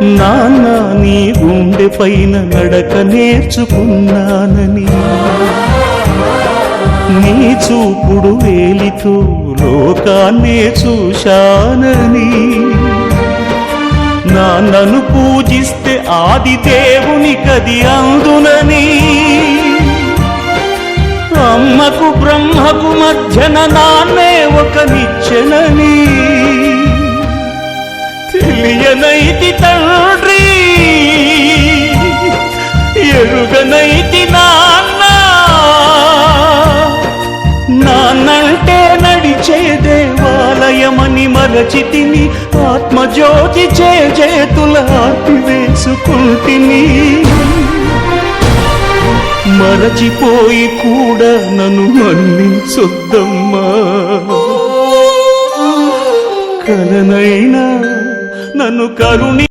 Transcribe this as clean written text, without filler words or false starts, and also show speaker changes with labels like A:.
A: నాన్న నీ గుండె పైన నడక నేర్చుకున్నానని, నీ చూపుడు వేలితో లోకాన్నే చూశానని, నాన్నను పూజిస్తే ఆది దేవుని కది అందునని, అమ్మకు బ్రహ్మకు మధ్యన నాన్నే ఒక నిచ్చెనని తెలియనైతి తండ్రి, ఎరుగనైతి నాన్న. నాన్నంటే నడిచే దేవాలయమని మరచితిని, ఆత్మజ్యోతి చేతుల ఆపివేసుకుంటిని. మరచిపోయి కూడా నన్ను మన్నించొద్దమ్మా, కలనైనా నన్ను కరుణి